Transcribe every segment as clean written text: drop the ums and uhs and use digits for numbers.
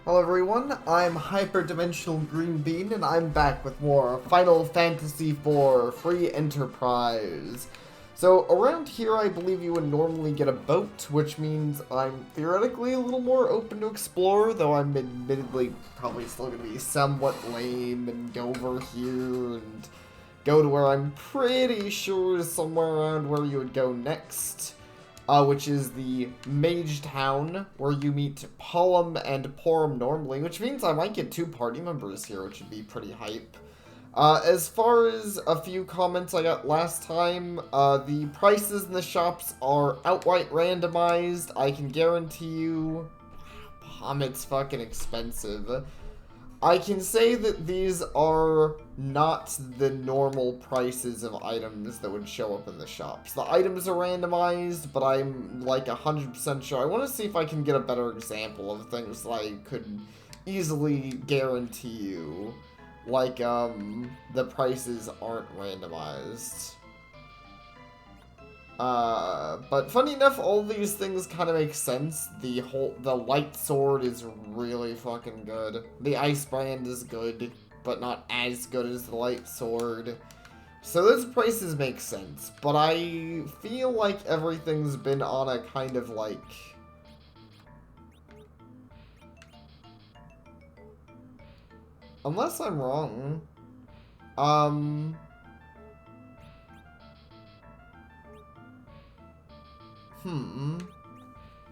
Hello everyone, I'm Hyperdimensional Green Bean, and I'm back with more Final Fantasy IV Free Enterprise. So, around here I believe you would normally get a boat, which means I'm theoretically a little more open to explore, though I'm admittedly probably still going to be somewhat lame and go over here and go to where I'm pretty sure is somewhere around where you would go next. Which is the Mage Town, where you meet Pollum and Porum normally, which means I might get 2 party members here, which would be pretty hype. As far as a few comments I got last time, the prices in the shops are outright randomized. I can guarantee you, Pommet's fucking expensive. I can say that these are not the normal prices of items that would show up in the shops. The items are randomized, but I'm like 100% sure. I want to see if I can get a better example of things that I could easily guarantee you. Like, the prices aren't randomized. But funny enough, all these things kind of make sense. The light sword is really fucking good. The ice brand is good, but not as good as the light sword. So those prices make sense, but I feel like everything's been on a kind of like... Unless I'm wrong. I'm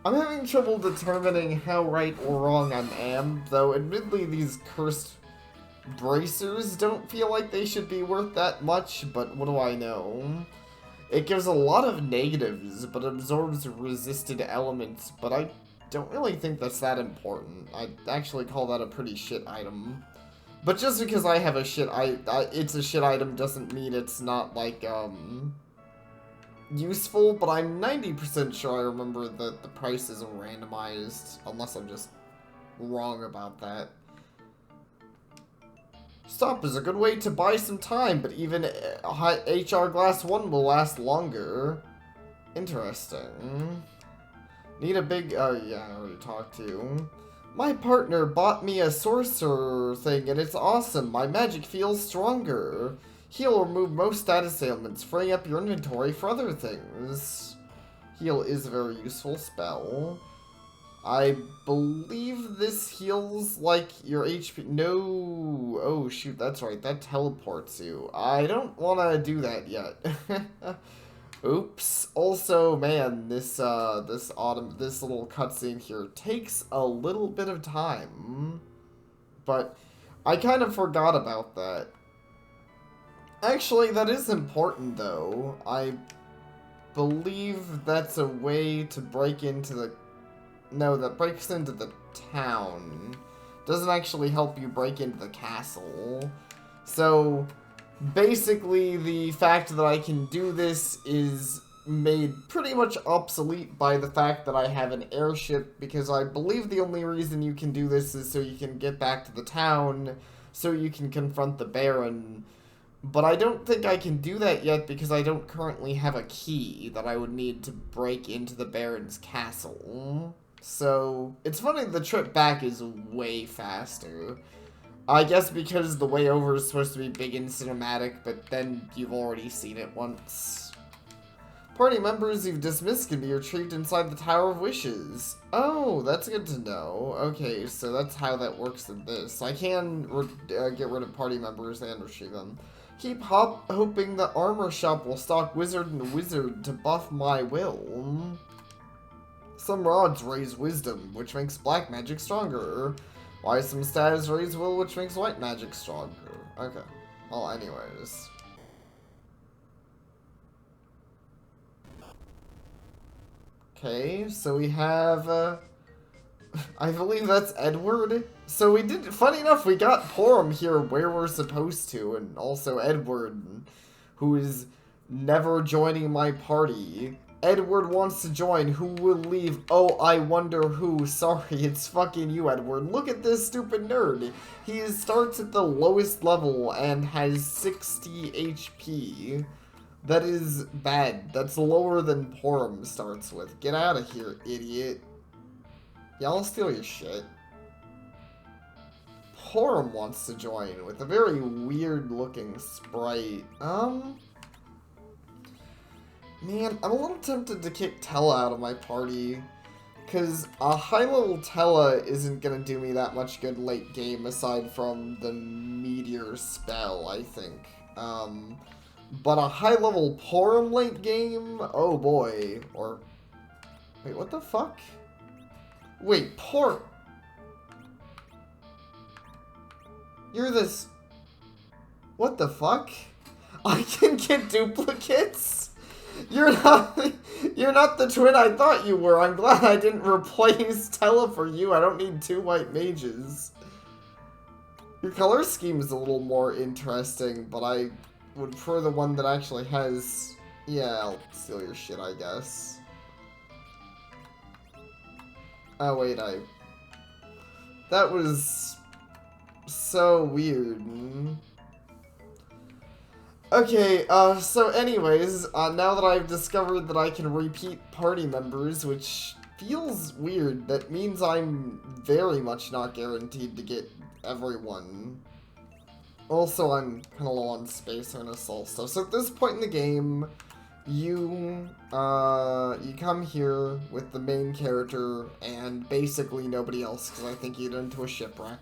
having trouble determining how right or wrong I am, though admittedly these cursed bracers don't feel like they should be worth that much, but what do I know? It gives a lot of negatives, but absorbs resisted elements, but I don't really think that's that important. I'd actually call that a pretty shit item. But just because I have a shit it's a shit item doesn't mean it's not, like, useful, but I'm 90% sure I remember that the prices are randomized, unless I'm just wrong about that. Stop is a good way to buy some time, but even HR Glass 1 will last longer. Interesting. Need a big... Oh, yeah, I already talked to you. My partner bought me a sorcerer thing, and it's awesome. My magic feels stronger. Heal remove most status ailments, freeing up your inventory for other things. Heal is a very useful spell. I believe this heals, like, your HP... No! Oh, shoot, that's right. That teleports you. I don't want to do that yet. Oops. Also, man, this little cutscene here takes a little bit of time. But I kind of forgot about that. Actually, that is important, though. I believe that's a way to break into the... No, that breaks into the town. Doesn't actually help you break into the castle. So, basically, the fact that I can do this is made pretty much obsolete by the fact that I have an airship, because I believe the only reason you can do this is so you can get back to the town, so you can confront the Baron. But I don't think I can do that yet because I don't currently have a key that I would need to break into the Baron's castle. So, it's funny the trip back is way faster. I guess because the way over is supposed to be big and cinematic, but then you've already seen it once. Party members you've dismissed can be retrieved inside the Tower of Wishes. Oh, that's good to know. Okay, so that's how that works in this. I can get rid of party members and retrieve them. Keep hoping the armor shop will stock Wizard and Wizard to buff my will. Some rods raise wisdom, which makes black magic stronger. Why some status raise will, which makes white magic stronger. Okay. Well, anyways. Okay, so we have, I believe that's Edward. So we did, funny enough, we got Porum here where we're supposed to, and also Edward, who is never joining my party. Edward wants to join. Who will leave? Oh, I wonder who. Sorry, it's fucking you, Edward. Look at this stupid nerd. He starts at the lowest level and has 60 HP. That is bad. That's lower than Porum starts with. Get out of here, idiot. Yeah, I'll steal your shit. Porum wants to join with a very weird-looking sprite. Man, I'm a little tempted to kick Tella out of my party. Because a high-level Tella isn't going to do me that much good late game aside from the Meteor spell, I think. But a high-level Porum late game? Oh boy. Or... Wait, what the fuck? Wait, Porum... You're this... What the fuck? I can get duplicates? You're not the twin I thought you were. I'm glad I didn't replace Tella for you. I don't need 2 white mages. Your color scheme is a little more interesting, but I would prefer the one that actually has... Yeah, I'll steal your shit, I guess. Oh, wait, That was... so weird. Okay, so anyways, now that I've discovered that I can repeat party members, which feels weird, that means I'm very much not guaranteed to get everyone. Also, I'm kind of low on space and assault stuff. So at this point in the game, you come here with the main character and basically nobody else, because I think you get into a shipwreck.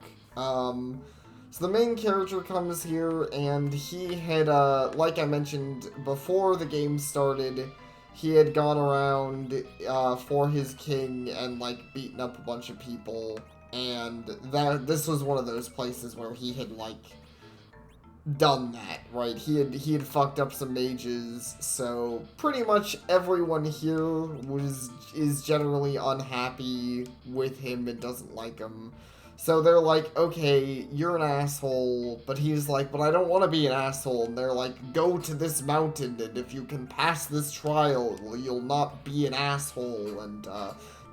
So the main character comes here, and he had, like I mentioned before the game started, he had gone around, for his king and, like, beaten up a bunch of people, and this was one of those places where he had, like, done that, right? He had fucked up some mages, so pretty much everyone here is generally unhappy with him and doesn't like him. So they're like, okay, you're an asshole, but he's like, but I don't want to be an asshole, and they're like, go to this mountain, and if you can pass this trial, you'll not be an asshole, and,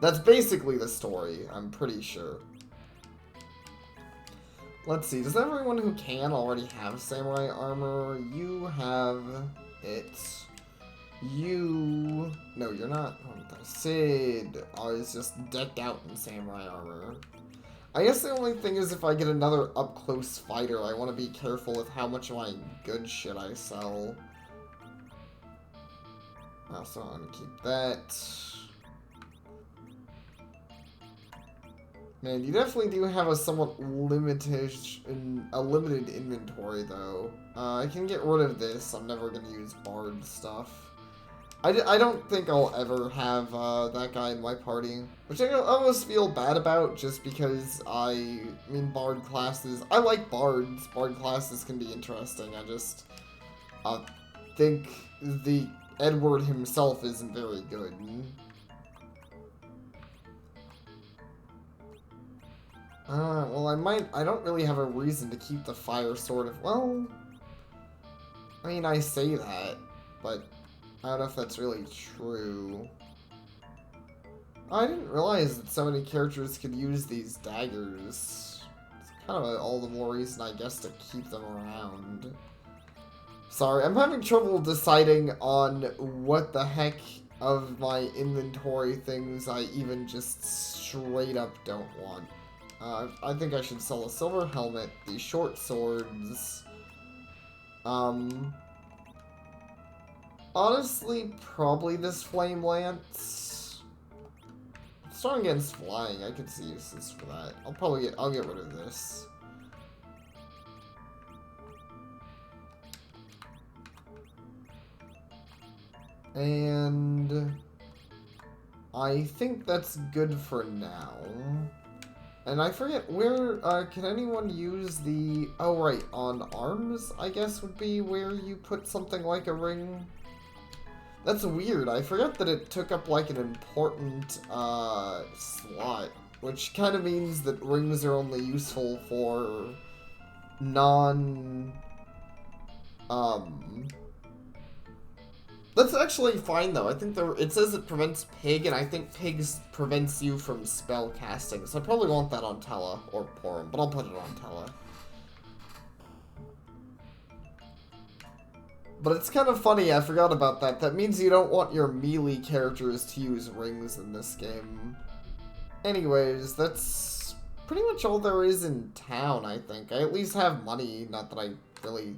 that's basically the story, I'm pretty sure. Let's see, does everyone who can already have samurai armor? You have it. You... No, you're not. Sid is just decked out in samurai armor. I guess the only thing is if I get another up-close fighter, I want to be careful with how much of my good shit I sell. So I'm going to keep that. Man, you definitely do have a somewhat limited inventory, though. I can get rid of this. I'm never going to use Bard stuff. I don't think I'll ever have that guy in my party, which I almost feel bad about just because I mean Bard classes. I like Bards. Bard classes can be interesting. I just think the Edward himself isn't very good. Well, I don't really have a reason to keep the fire sword of, well, I mean, I say that, but I don't know if that's really true. I didn't realize that so many characters could use these daggers. It's kind of all the more reason, I guess, to keep them around. Sorry, I'm having trouble deciding on what the heck of my inventory things I even just straight up don't want. I think I should sell a silver helmet, these short swords. Honestly, probably this flame lance. Strong against flying, I could see uses for that. I'll get rid of this. And I think that's good for now. And I forget where, can anyone use the, oh right, on arms, I guess would be where you put something like a ring. That's weird, I forgot that it took up like an important, slot, which kind of means that rings are only useful for That's actually fine, though. I think it says it prevents Pig, and I think Pigs prevents you from spell casting. So I probably want that on Tella, or Porum, but I'll put it on Tella. But it's kind of funny, I forgot about that. That means you don't want your melee characters to use rings in this game. Anyways, that's pretty much all there is in town, I think. I at least have money, not that I really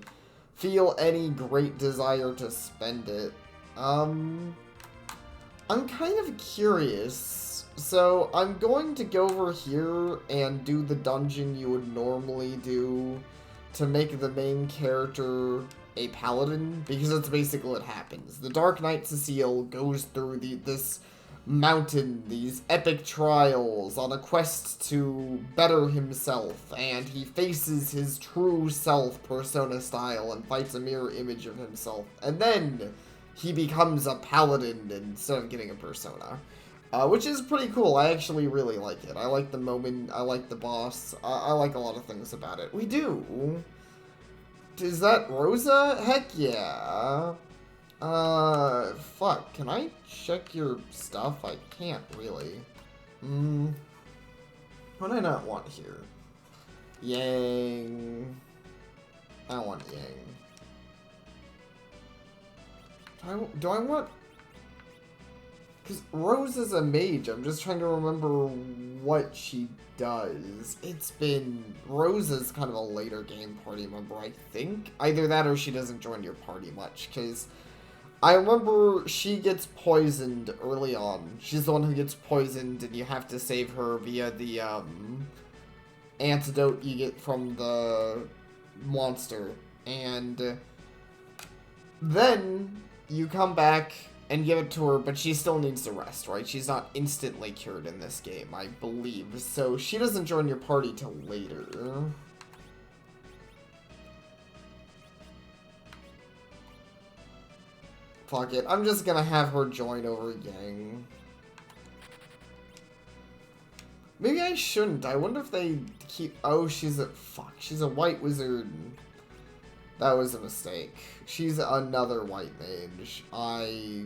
feel any great desire to spend it. I'm kind of curious. So, I'm going to go over here and do the dungeon you would normally do to make the main character a paladin, because that's basically what happens. The Dark Knight Cecile goes through this mountain, these epic trials on a quest to better himself, and he faces his true self, persona style, and fights a mirror image of himself. And then he becomes a paladin instead of getting a persona. Which is pretty cool. I actually really like it. I like the moment, I like the boss, I like a lot of things about it. We do. Is that Rosa? Heck yeah. Fuck. Can I check your stuff? I can't really. What do I not want here? Yang. I don't want Yang. Do I want... Because Rose is a mage. I'm just trying to remember what she does. It's been... Rose is kind of a later game party member, I think. Either that or she doesn't join your party much, because I remember she gets poisoned early on. She's the one who gets poisoned, and you have to save her via the, antidote you get from the monster. And then you come back and give it to her, but she still needs to rest, right? She's not instantly cured in this game, I believe. So she doesn't join your party till later. Fuck it, I'm just gonna have her join over Yang. Maybe I shouldn't. I wonder if they keep... Oh, she's a... Fuck, she's a white wizard. That was a mistake. She's another white mage. I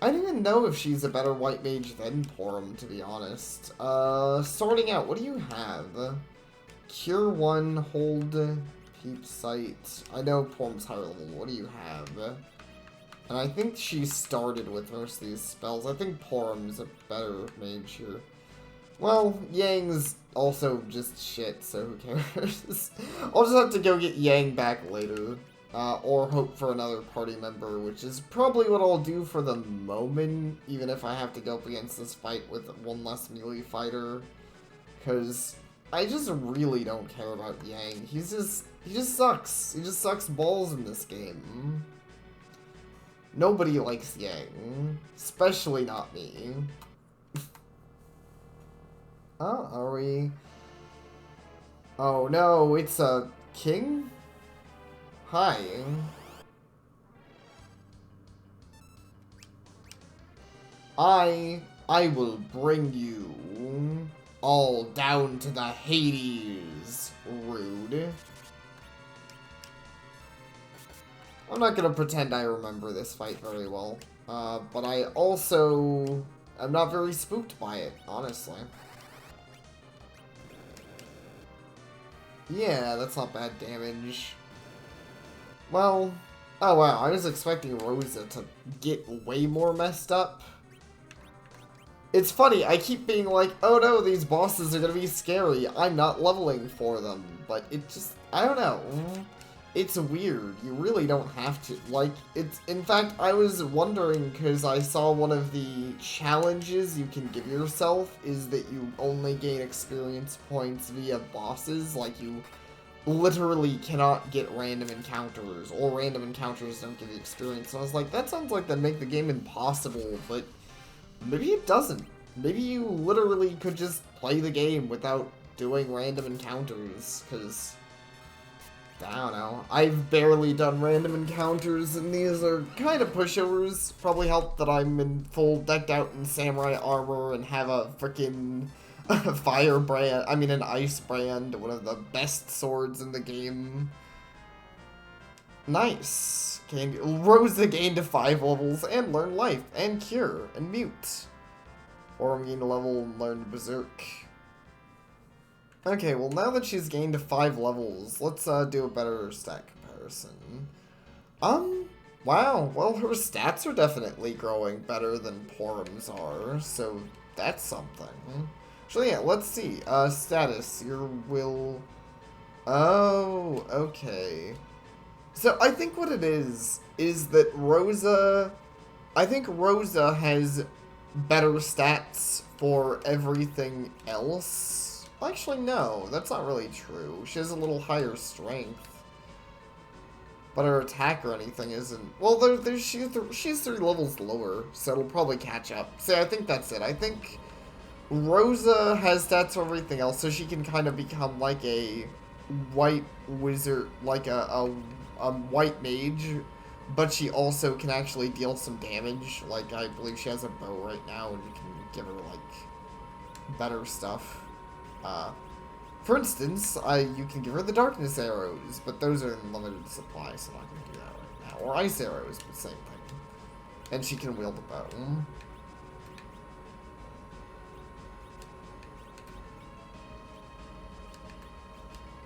don't even know if she's a better white mage than Porum, to be honest. Sorting out, what do you have? Cure 1, hold, peep sight. I know Porum's higher level. What do you have? And I think she started with most of these spells. I think Porum's a better mage here. Well, Yang's also just shit, so who cares? I'll just have to go get Yang back later. Or hope for another party member, which is probably what I'll do for the moment, even if I have to go up against this fight with one less melee fighter. Because I just really don't care about Yang. He just sucks. He just sucks balls in this game. Nobody likes Yang. Especially not me. Oh, are we... Oh no, it's a king? Hi. I will bring you all down to the Hades, rude. I'm not gonna pretend I remember this fight very well, but I also am not very spooked by it, honestly. Yeah, that's not bad damage. Well, oh wow, I was expecting Rosa to get way more messed up. It's funny, I keep being like, oh no, these bosses are gonna be scary, I'm not leveling for them, but it just, I don't know. It's weird, you really don't have to, like, it's, in fact, I was wondering, because I saw one of the challenges you can give yourself is that you only gain experience points via bosses, like you literally cannot get random encounters, or random encounters don't give you experience, so I was like, that sounds like that'd make the game impossible, but maybe it doesn't. Maybe you literally could just play the game without doing random encounters, because I don't know. I've barely done random encounters, and these are kind of pushovers. Probably helped that I'm in full decked out in samurai armor and have a freaking fire brand. I mean, an ice brand, one of the best swords in the game. Nice. Rosa gained to 5 levels and learned life and cure and mute. Or gained a level and learned berserk. Okay, well now that she's gained to 5 levels, let's do a better stat comparison. Wow, well her stats are definitely growing better than Porum's are, so that's something. So yeah, let's see. Status. Your will... Oh, okay. So I think what it is that Rosa... I think Rosa has better stats for everything else. Actually, no, that's not really true. She has a little higher strength. But her attack or anything isn't... Well, she's 3 levels lower, so it'll probably catch up. So I think that's it. I think Rosa has stats for everything else, so she can kind of become like a white wizard, like a white mage, but she also can actually deal some damage. Like, I believe she has a bow right now, and you can give her, like, better stuff. For instance, you can give her the darkness arrows, but those are in limited supply, so I'm not going to do that right now. Or ice arrows, but same thing. And she can wield the bow.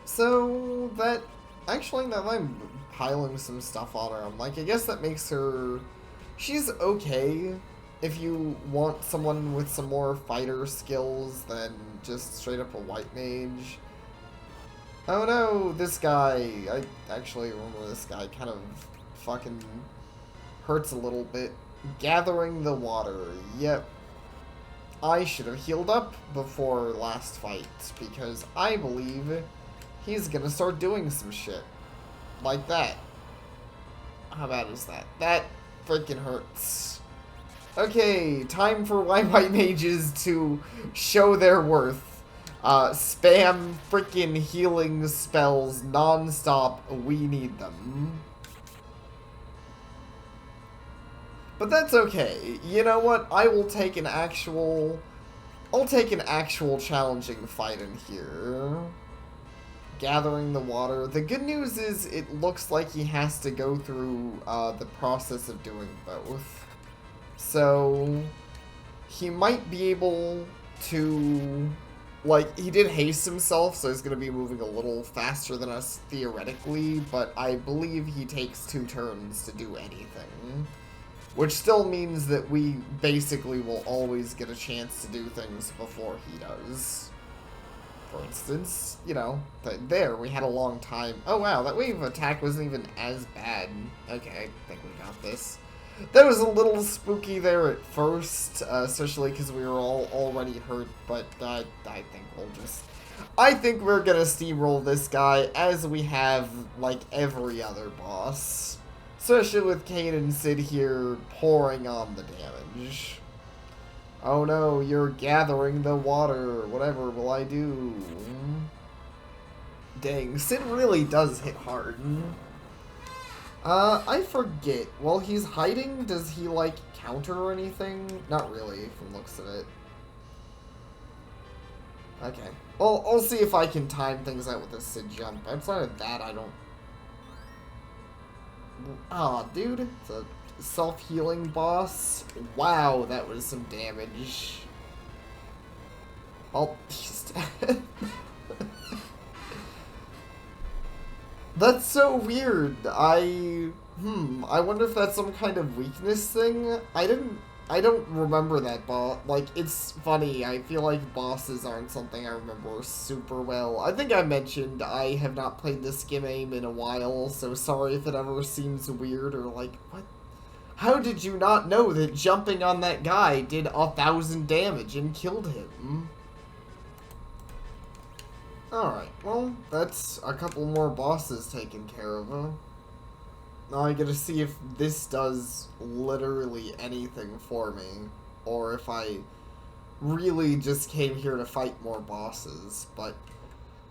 So, that... Actually, now that I'm piling some stuff on her, I'm like, I guess that makes her... She's okay if you want someone with some more fighter skills than just straight up a white mage. Oh no, this guy... I actually remember this guy kind of fucking hurts a little bit. Gathering the water. Yep. I should have healed up before last fight, because I believe he's gonna start doing some shit. Like that. How bad is that? That freaking hurts. Okay, time for white mages to show their worth. Spam freaking healing spells non-stop. We need them. But that's okay. You know what? I'll take an actual challenging fight in here. Gathering the water. The good news is it looks like he has to go through the process of doing both. So he might be able to, like, he did haste himself, so he's going to be moving a little faster than us theoretically, but I believe he takes 2 turns to do anything. Which still means that we basically will always get a chance to do things before he does. For instance, you know, there, we had a long time. Oh wow, that wave attack wasn't even as bad. Okay, I think we got this. That was a little spooky there at first, especially because we were all already hurt, but I think we'll just... I think we're gonna steamroll this guy as we have, like, every other boss. Especially with Kane and Sid here pouring on the damage. Oh no, you're gathering the water. Whatever will I do? Dang, Sid really does hit hard. I forget. While he's hiding, does he, like, counter or anything? Not really, from the looks of it. Okay. Well, I'll see if I can time things out with this Sid jump. Outside of that, I don't... Aw, dude. It's a self-healing boss. Wow, that was some damage. Oh, he's dead. That's so weird. I wonder if that's some kind of weakness thing. I don't remember that boss. Like, it's funny. I feel like bosses aren't something I remember super well. I think I mentioned I have not played this game in a while, so sorry if it ever seems weird or like, what? How did you not know that jumping on that guy did 1,000 damage and killed him? Alright, well, that's a couple more bosses taken care of, huh? Now I gotta see if this does literally anything for me, or if I really just came here to fight more bosses, but,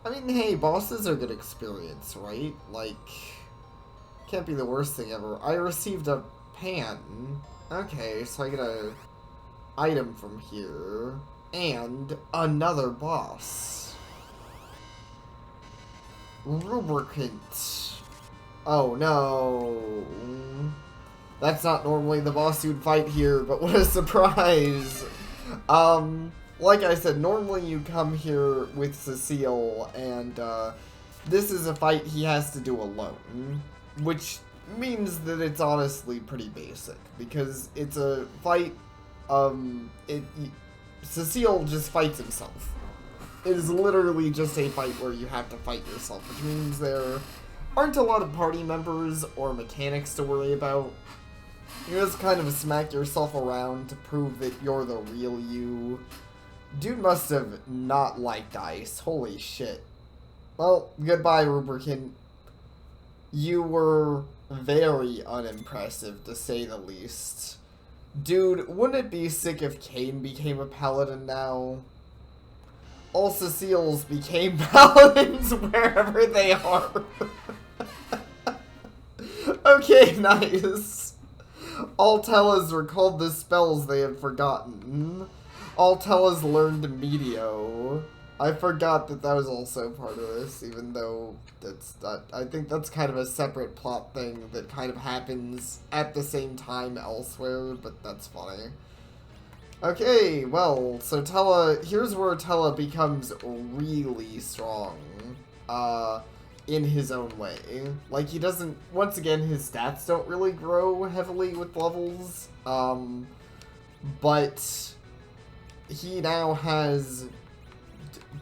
I mean, hey, bosses are good experience, right? Like, can't be the worst thing ever. I received a pan. Okay, so I get a item from here, and another boss. Lubricant. Oh no. That's not normally the boss you'd fight here, but what a surprise. Like I said, normally you come here with Cecile, and this is a fight he has to do alone, which means that it's honestly pretty basic, because it's a fight, Cecile just fights himself. It is literally just a fight where you have to fight yourself, which means there aren't a lot of party members or mechanics to worry about. You just kind of smack yourself around to prove that you're the real you. Dude must have not liked ice. Holy shit. Well, goodbye, Rubrican. You were very unimpressive, to say the least. Dude, wouldn't it be sick if Kane became a paladin now? All Ceciles became paladins wherever they are. Okay, nice. All Tellas recalled the spells they had forgotten. All Tellas learned Medio. I forgot that that was also part of this, even though that's not, I think that's kind of a separate plot thing that kind of happens at the same time elsewhere, but that's funny. Okay, well, so Tella, here's where Tella becomes really strong, in his own way. Like, he doesn't, once again, his stats don't really grow heavily with levels, but he now has,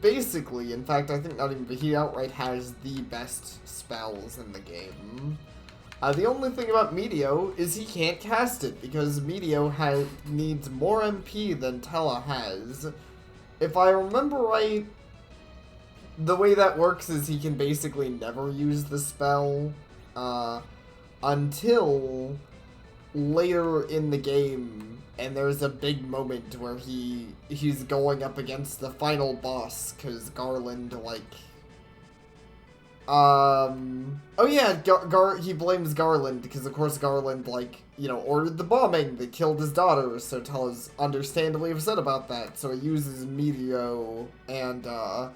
basically, in fact, I think not even, but he outright has the best spells in the game. The only thing about Medio is he can't cast it, because Medio needs more MP than Tella has. If I remember right, the way that works is he can basically never use the spell, until later in the game, and there's a big moment where he's going up against the final boss, because Garland, like, oh yeah, he blames Garland, because of course Garland, like, you know, ordered the bombing that killed his daughter, so Tella's understandably upset about that, so he uses Medio, and, I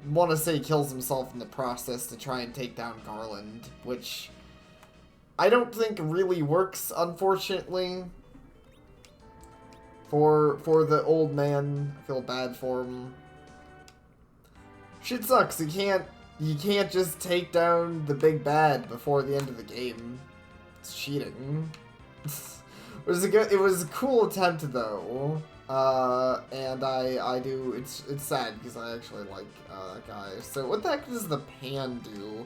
want to say kills himself in the process to try and take down Garland, which I don't think really works, unfortunately, for the old man. I feel bad for him. Shit sucks, you can't just take down the big bad before the end of the game. It's cheating. It was a cool attempt though. And I do, it's sad because I actually like, that guy. So what the heck does the pan do?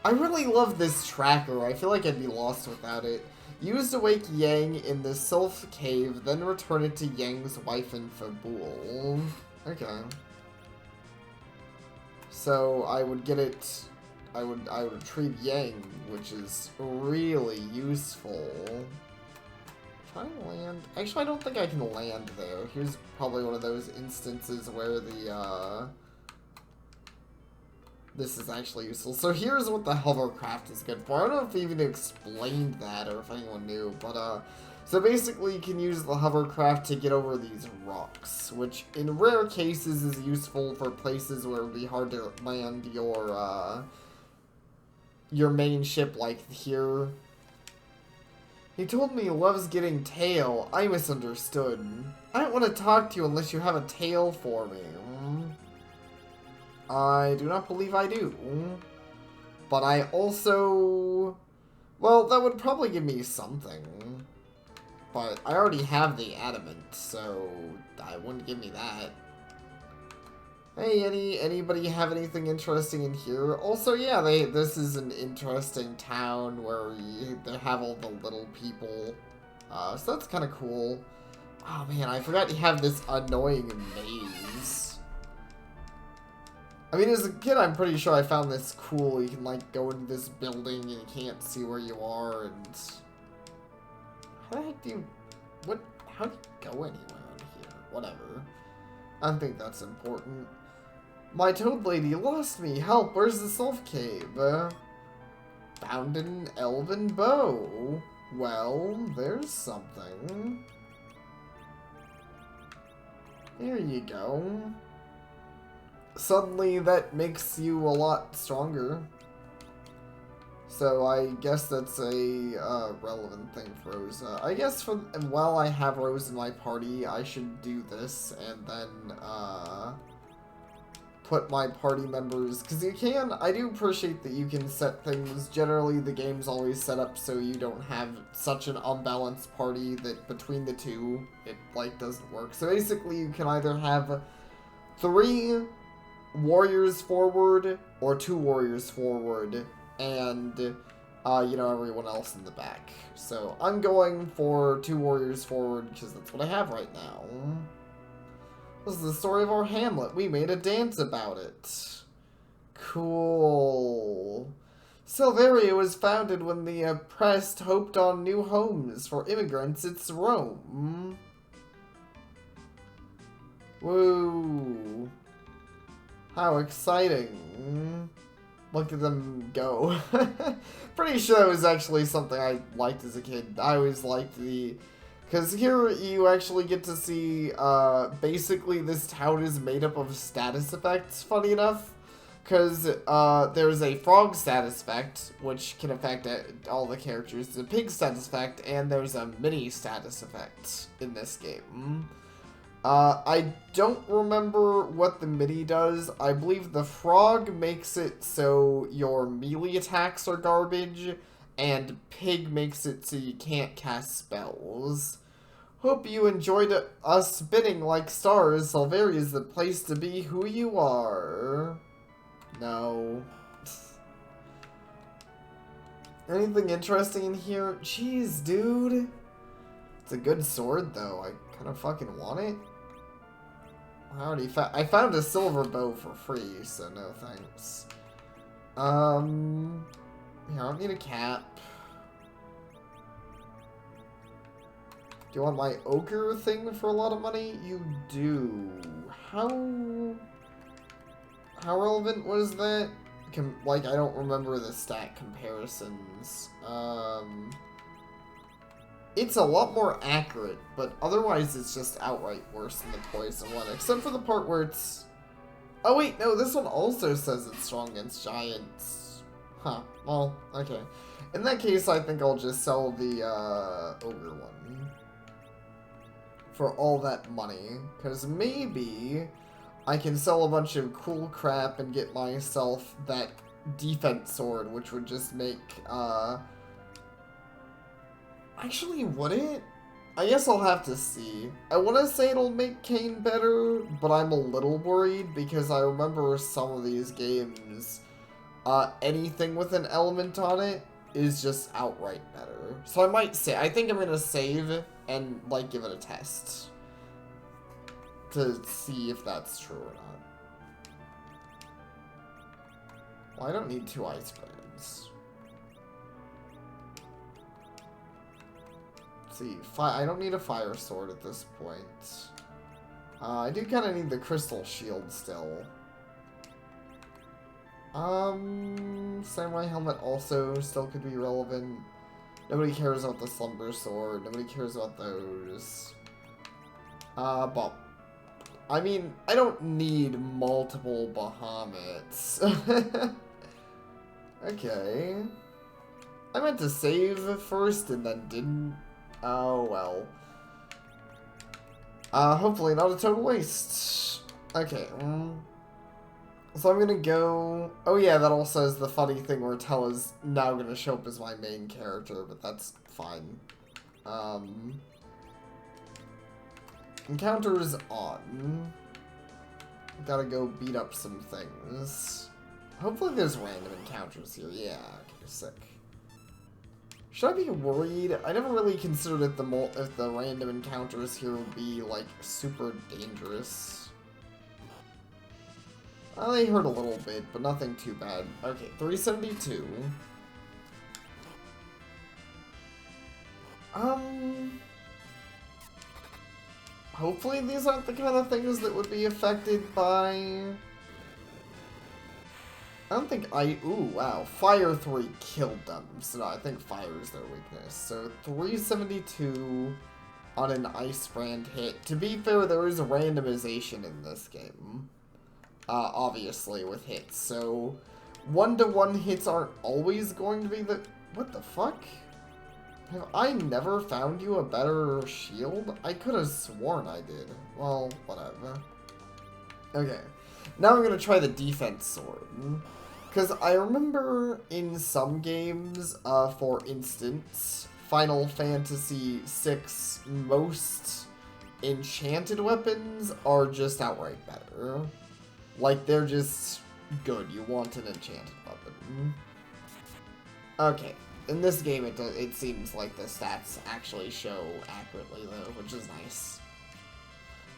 I really love this tracker. I feel like I'd be lost without it. Use to wake Yang in the Sylph Cave, then return it to Yang's wife in Fabul. Okay. So I would get it, I would retrieve Yang, which is really useful. Try to land. Actually, I don't think I can land there. Here's probably one of those instances where the, this is actually useful. So here's what the hovercraft is good for. I don't know if they even explained that or if anyone knew, but, so basically you can use the hovercraft to get over these rocks, which in rare cases is useful for places where it would be hard to land your main ship, like here. He told me he loves getting tail. I misunderstood. I don't want to talk to you unless you have a tail for me. I do not believe I do. But I also... Well, that would probably give me something. But I already have the adamant, so that wouldn't give me that. Hey, anybody have anything interesting in here? Also, yeah, this is an interesting town where they have all the little people. So that's kind of cool. Oh man, I forgot you have this annoying maze. I mean, as a kid, I'm pretty sure I found this cool. You can, like, go into this building and you can't see where you are, and... How the heck do you... How do you go anywhere out here? Whatever. I don't think that's important. My toad lady lost me. Help, where's the Sylph Cave? Found an elven bow. Well, there's something. There you go. Suddenly, that makes you a lot stronger. So I guess that's a relevant thing for Rosa. I guess while I have Rose in my party, I should do this and then put my party members, because you can, I do appreciate that you can set things, generally the game's always set up so you don't have such an unbalanced party that between the two, it, like, doesn't work. So basically you can either have 3 warriors forward, or 2 warriors forward, and, you know, everyone else in the back. So I'm going for 2 warriors forward, because that's what I have right now. This is the story of our hamlet. We made a dance about it. Cool. Silveria was founded when the oppressed hoped on new homes for immigrants. It's Rome. Woo. How exciting. Look at them go. Pretty sure that was actually something I liked as a kid. I always liked the... Because here you actually get to see, basically this town is made up of status effects, funny enough. Because there's a frog status effect, which can affect all the characters. There's a pig status effect, and there's a mini status effect in this game. I don't remember what the mini does. I believe the frog makes it so your melee attacks are garbage, and pig makes it so you can't cast spells. Hope you enjoyed us spinning like stars. Silveria's the place to be who you are. No. Anything interesting in here? Jeez, dude. It's a good sword, though. I kind of fucking want it. I found a silver bow for free, so no thanks. Here, I don't need a cap. Do you want my ogre thing for a lot of money? You do. How relevant was that? Like, I don't remember the stat comparisons. It's a lot more accurate, but otherwise it's just outright worse than the poison one, except for the part where it's... Oh wait, no, this one also says it's strong against giants. Huh, well, okay. In that case, I think I'll just sell the, ogre one. For all that money, because maybe I can sell a bunch of cool crap and get myself that defense sword, which would just make, actually, would it? I guess I'll have to see. I want to say it'll make Kane better, but I'm a little worried because I remember some of these games, anything with an element on it is just outright better. So I might say, I think I'm going to save and, like, give it a test to see if that's true or not. Well, I don't need 2 ice brands. Let's see, I don't need a fire sword at this point. I do kind of need the crystal shield still. Samurai helmet also still could be relevant. Nobody cares about the slumber sword. Nobody cares about those. But I mean, I don't need multiple Bahamets. Okay. I meant to save first and then didn't. Oh well. Hopefully not a total waste. Okay. So I'm gonna go... Oh yeah, that also is the funny thing where Tella's now gonna show up as my main character, but that's fine. Encounters on. Gotta go beat up some things. Hopefully there's random encounters here. Yeah, okay, sick. Should I be worried? I never really considered if the random encounters here would be, like, super dangerous. They hurt a little bit, but nothing too bad. Okay, 372. Hopefully these aren't the kind of things that would be affected by... I don't think ooh, wow. Fire 3 killed them. So no, I think fire is their weakness. So 372 on an ice brand hit. To be fair, there is a randomization in this game. Obviously, with hits. So 1-to-1 hits aren't always going to be the... What the fuck? Have I never found you a better shield? I could have sworn I did. Well, whatever. Okay. Now I'm gonna try the defense sword. Because I remember in some games, for instance, Final Fantasy VI, most enchanted weapons are just outright better. Like, they're just good. You want an enchanted weapon. Okay. In this game, it seems like the stats actually show accurately, though, which is nice.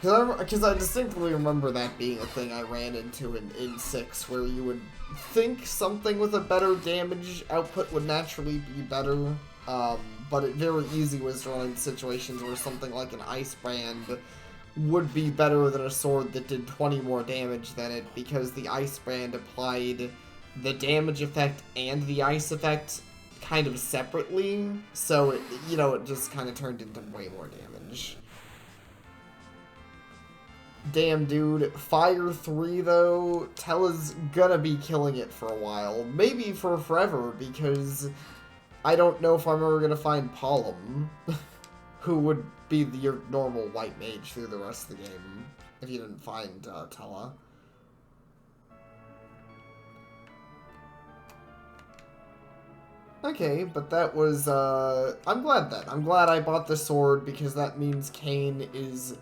Because I distinctly remember that being a thing I ran into in 6, where you would think something with a better damage output would naturally be better, but it very easy was to run into situations where something like an ice brand would be better than a sword that did 20 more damage than it, because the ice brand applied the damage effect and the ice effect kind of separately, so it, you know, it just kind of turned into way more damage. Damn, dude. Fire 3, though, Tella's gonna be killing it for a while. Maybe for forever, because I don't know if I'm ever gonna find Palom, who would be your normal white mage through the rest of the game, if you didn't find Tella. Okay, but that was, I'm glad then. I'm glad I bought the sword, because that means Kain is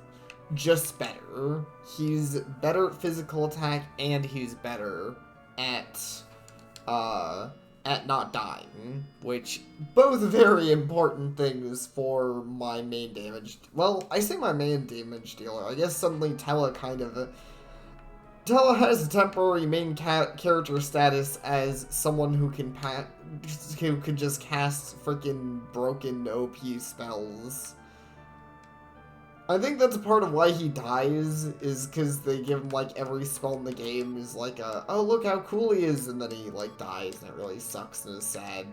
just better. He's better at physical attack, and he's better at not dying, which both very important things for my main damage. Well, I say my main damage dealer. I guess suddenly Tella Tella has a temporary main character status as someone who can just cast freaking broken OP spells. I think that's part of why he dies, is because they give him, like, every spell in the game is like oh, look how cool he is, and then he, like, dies, and it really sucks and is sad.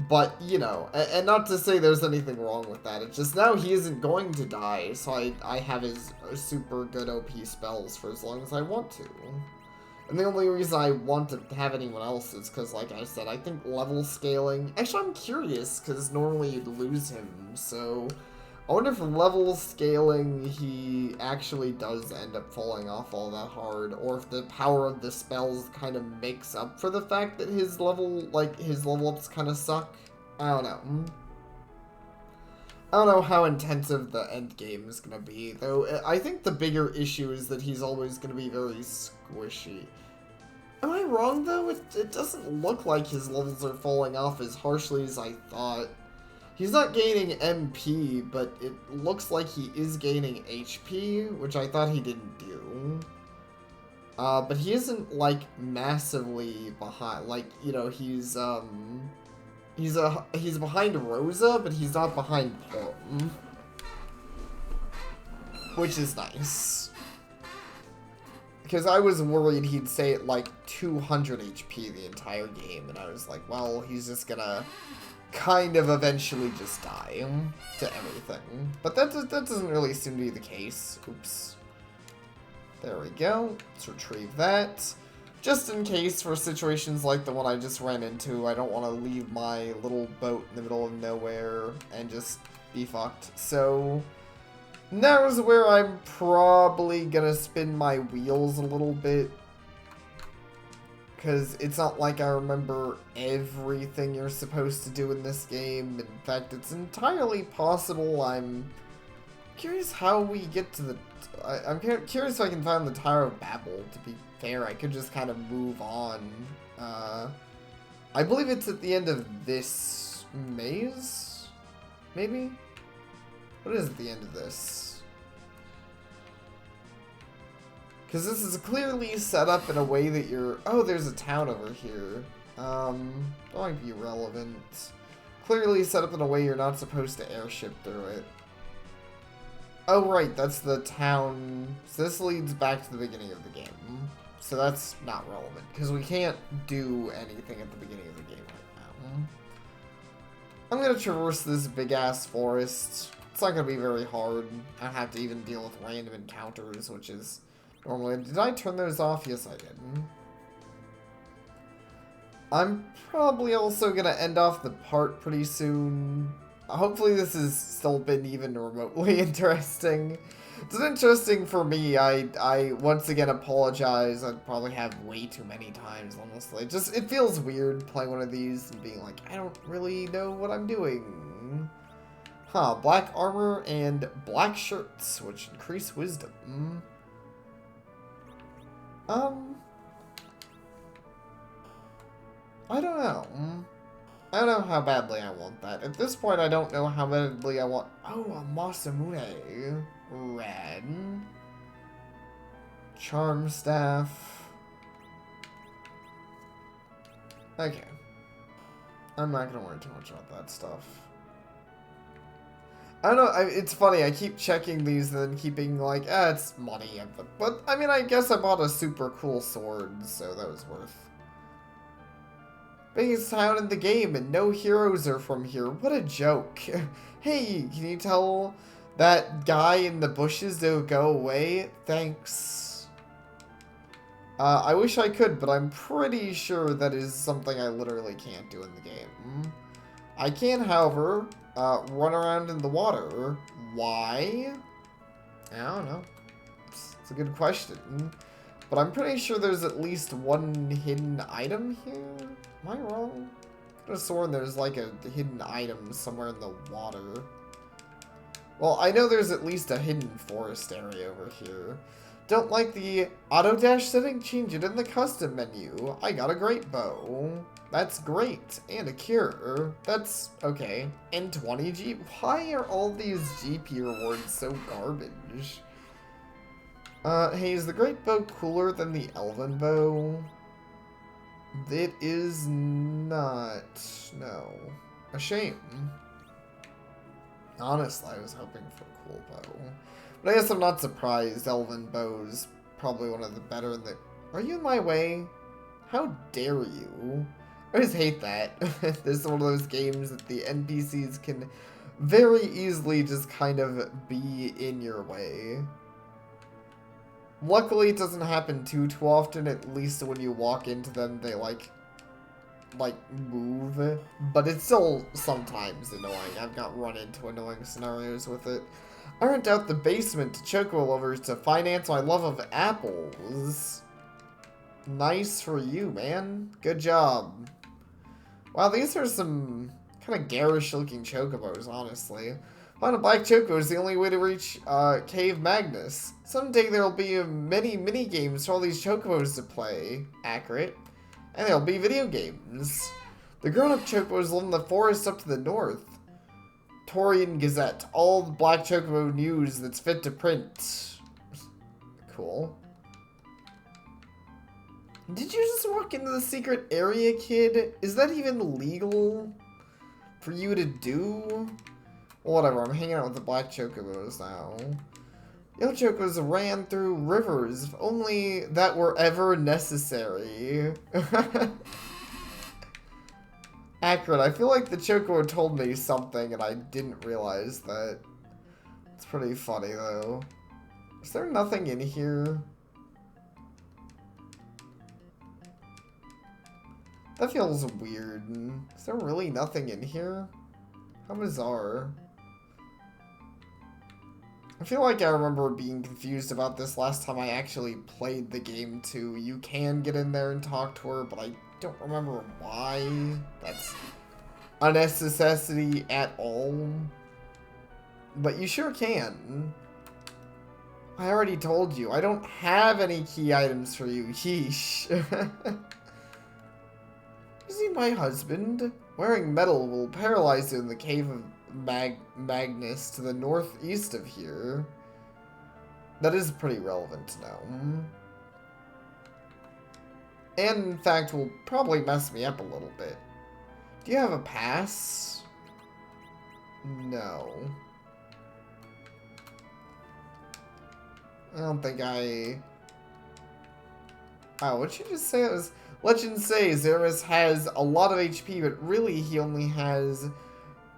But, you know, and not to say there's anything wrong with that, it's just now he isn't going to die, so I have his super good OP spells for as long as I want to. And the only reason I want to have anyone else is because, like I said, I think level scaling... Actually, I'm curious, because normally you'd lose him, so... I wonder if level scaling, he actually does end up falling off all that hard, or if the power of the spells kind of makes up for the fact that his level ups kind of suck. I don't know. I don't know how intensive the end game is going to be, though. I think the bigger issue is that he's always going to be very squishy. Am I wrong, though? It doesn't look like his levels are falling off as harshly as I thought. He's not gaining MP, but it looks like he is gaining HP, which I thought he didn't do. But he isn't, like, massively behind. Like, you know, he's behind Rosa, but he's not behind Palom. Which is nice. Because I was worried he'd stay at, like, 200 HP the entire game, and I was like, well, he's just gonna kind of eventually just die to everything. But that doesn't really seem to be the case. Oops. There we go. Let's retrieve that. Just in case for situations like the one I just ran into, I don't want to leave my little boat in the middle of nowhere and just be fucked. So now's where I'm probably gonna spin my wheels a little bit, because it's not like I remember everything you're supposed to do in this game. In fact, it's entirely possible. I'm curious how we get to the... I'm curious if I can find the Tower of Babel. To be fair, I could just kind of move on. I believe it's at the end of this maze? Maybe? What is at the end of this? Because this is clearly set up in a way that you're... Oh, there's a town over here. That might be relevant. Clearly set up in a way you're not supposed to airship through it. Oh, right, that's the town. So this leads back to the beginning of the game. So that's not relevant, because we can't do anything at the beginning of the game right now. I'm going to traverse this big-ass forest. It's not going to be very hard. I don't have to even deal with random encounters, which is... normally, did I turn those off? Yes, I did. I'm probably also gonna end off the part pretty soon. Hopefully this has still been even remotely interesting. It's interesting for me. I once again apologize. I'd probably have way too many times, honestly. It feels weird playing one of these and being like, I don't really know what I'm doing. Huh, black armor and black shirts, which increase wisdom. I don't know. I don't know how badly I want that. At this point, I don't know how badly I want... Oh, a Masamune. Red. Charm staff. Okay. I'm not gonna worry too much about that stuff. I don't know, it's funny, I keep checking these and then keeping like, it's money. But, I mean, I guess I bought a super cool sword, so that was worth. Biggest town in the game and no heroes are from here. What a joke. Hey, can you tell that guy in the bushes to go away? Thanks. I wish I could, but I'm pretty sure that is something I literally can't do in the game. I can, however, run around in the water. Why? I don't know. It's a good question. But I'm pretty sure there's at least one hidden item here. Am I wrong? I could have sworn there's like a hidden item somewhere in the water. Well, I know there's at least a hidden forest area over here. Don't like the auto dash setting? Change it in the custom menu. I got a great bow. That's great. And a cure. That's okay. And 20 G. Why are all these GP rewards so garbage? Hey, is the great bow cooler than the elven bow? It is not. No. A shame. Honestly, I was hoping for a cool bow. But I guess I'm not surprised. Elven bow's probably one of the better in the... Are you in my way? How dare you? I just hate that. This is one of those games that the NPCs can very easily just kind of be in your way. Luckily, it doesn't happen too often. At least when you walk into them, they like move. But it's still sometimes annoying. I've got run into annoying scenarios with it. I rent out the basement to Choco lovers to finance my love of apples. Nice for you, man. Good job. Wow, these are some kind of garish looking chocobos, honestly. Find a black choco is the only way to reach Cave Magnus. Someday there'll be many mini games for all these chocobos to play. Accurate. And there'll be video games. The grown-up chocobos live in the forest up to the north. Torian Gazette. All the black chocobo news that's fit to print. Cool. Did you just walk into the secret area, kid? Is that even legal for you to do? Whatever, I'm hanging out with the black chocobos now. Yo chocobos ran through rivers, if only that were ever necessary. Accurate, I feel like the chocobo told me something and I didn't realize that. It's pretty funny though. Is there nothing in here? That feels weird. Is there really nothing in here? How bizarre. I feel like I remember being confused about this last time I actually played the game too. You can get in there and talk to her, but I don't remember why. That's a necessity at all. But you sure can. I already told you, I don't have any key items for you. Yeesh. Is he my husband? Wearing metal will paralyze you in the cave of Magnus to the northeast of here. That is pretty relevant to know. And in fact will probably mess me up a little bit. Do you have a pass? No. I don't think I... Oh, what'd you just say? It was... Legends say Xeris has a lot of HP, but really he only has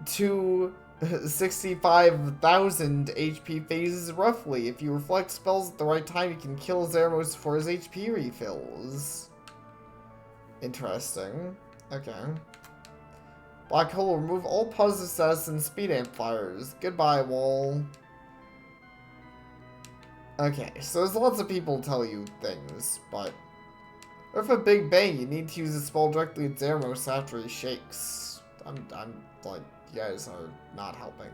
65,000 HP phases roughly. If you reflect spells at the right time, you can kill Xeris for his HP refills. Interesting. Okay. Black hole will remove all positive status and speed amplifiers. Goodbye, wall. Okay, so there's lots of people tell you things, but... With a big bang, you need to use a spell directly at Zeramos after he shakes. I'm like, you guys are not helping.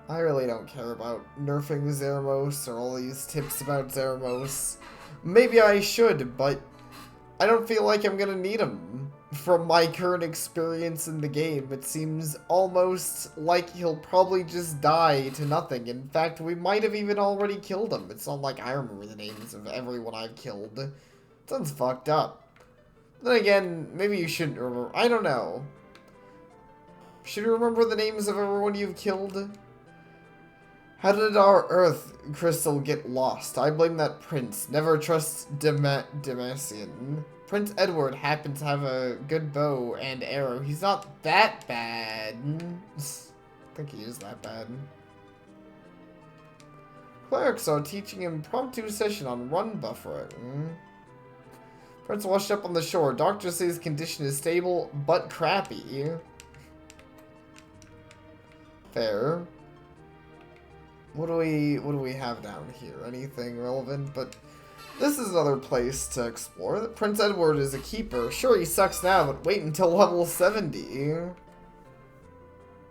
I really don't care about nerfing Zeramos or all these tips about Zeramos. Maybe I should, but I don't feel like I'm gonna need them. From my current experience in the game, it seems almost like he'll probably just die to nothing. In fact, we might have even already killed him. It's not like I remember the names of everyone I've killed. Sounds fucked up. Then again, maybe you shouldn't remember. I don't know. Should you remember the names of everyone you've killed? How did our Earth crystal get lost? I blame that prince. Never trust Demacian. Prince Edward happened to have a good bow and arrow. He's not that bad. I think he is that bad. Clerics are teaching impromptu session on run buffering. Prince washed up on the shore. Doctor says his condition is stable, but crappy. Fair. What do we have down here? Anything relevant? But this is another place to explore. Prince Edward is a keeper. Sure, he sucks now, but wait until level 70.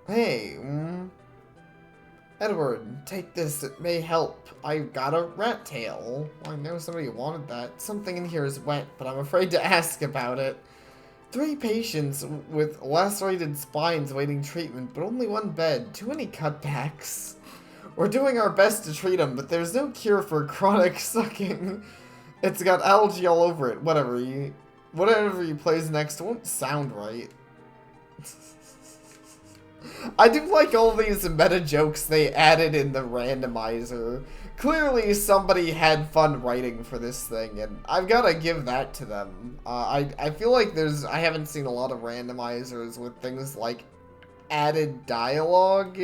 Hey, Edward, take this. It may help. I got a rat tail. Well, I know somebody wanted that. Something in here is wet, but I'm afraid to ask about it. 3 patients with lacerated spines waiting treatment, but only 1 bed. Too many cutbacks. We're doing our best to treat him, but there's no cure for chronic sucking. It's got algae all over it. Whatever he plays next won't sound right. I do like all these meta jokes they added in the randomizer. Clearly somebody had fun writing for this thing, and I've got to give that to them. I feel like I haven't seen a lot of randomizers with things like added dialogue.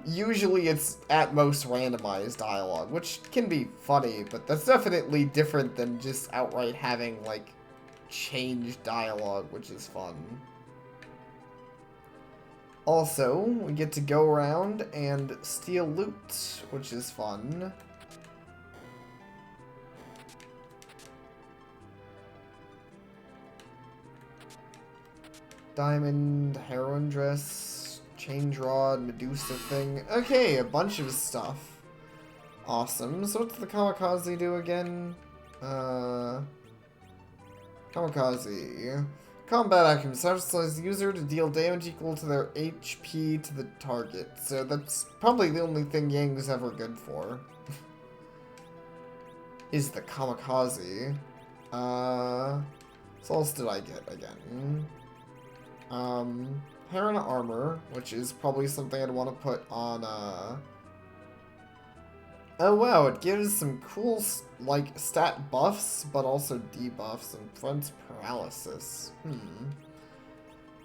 Usually it's at most randomized dialogue, which can be funny, but that's definitely different than just outright having, like, changed dialogue, which is fun. Also, we get to go around and steal loot, which is fun. Diamond, heroin dress, change rod, Medusa thing. Okay, a bunch of stuff. Awesome. So what's the kamikaze do again? Kamikaze. Combat action satisfies the user to deal damage equal to their HP to the target. So that's probably the only thing Yang's ever good for. Is the kamikaze. So what else did I get again? Heron armor, which is probably something I'd want to put on, Oh wow, it gives some cool, like, stat buffs, but also debuffs and prevents paralysis.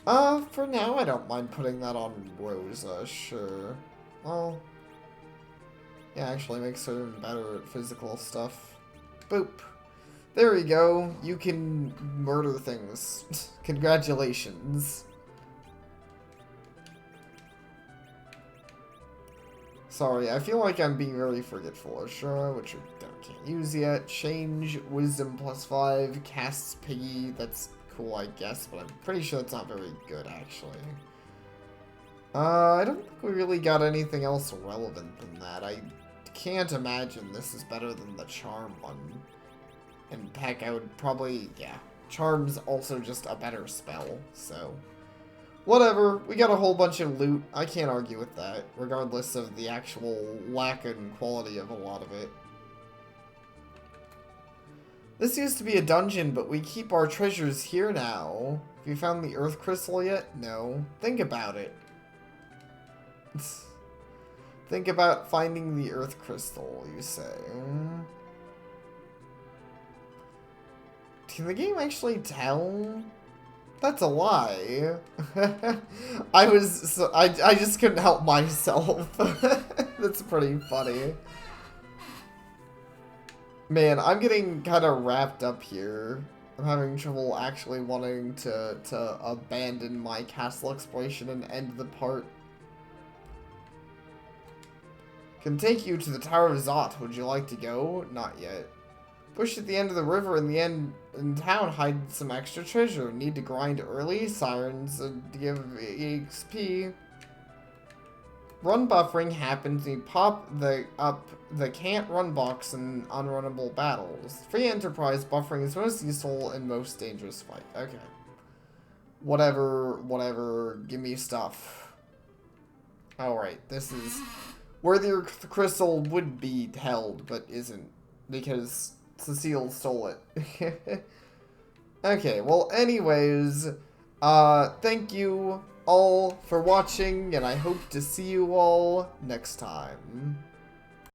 For now I don't mind putting that on Rosa, sure. Well, yeah, actually makes her even better at physical stuff. Boop. There we go, you can murder things. Congratulations. Sorry, I feel like I'm being very forgetful. Ashura, which I can't use yet. Change, Wisdom +5, casts Piggy. That's cool, I guess, but I'm pretty sure that's not very good, actually. I don't think we really got anything else relevant than that. I can't imagine this is better than the Charm one. And heck, I would probably, yeah. Charm's also just a better spell, so... Whatever, we got a whole bunch of loot. I can't argue with that, regardless of the actual lack in quality of a lot of it. This used to be a dungeon, but we keep our treasures here now. Have you found the Earth Crystal yet? No. Think about it. Think about finding the Earth Crystal, you say. Can the game actually tell? That's a lie. I just couldn't help myself. That's pretty funny. Man, I'm getting kind of wrapped up here. I'm having trouble actually wanting to abandon my castle exploration and end the part. Can take you to the Tower of Zot. Would you like to go? Not yet. Push at the end of the river in town hide some extra treasure. Need to grind early. Sirens give EXP. Run buffering happens when you pop the can't run box in unrunnable battles. Free enterprise buffering is most useful in most dangerous fight. Okay. Whatever. Give me stuff. Alright, this is where the crystal would be held, but isn't. Because Cecile stole it. Okay, well, anyways, thank you all for watching, and I hope to see you all next time.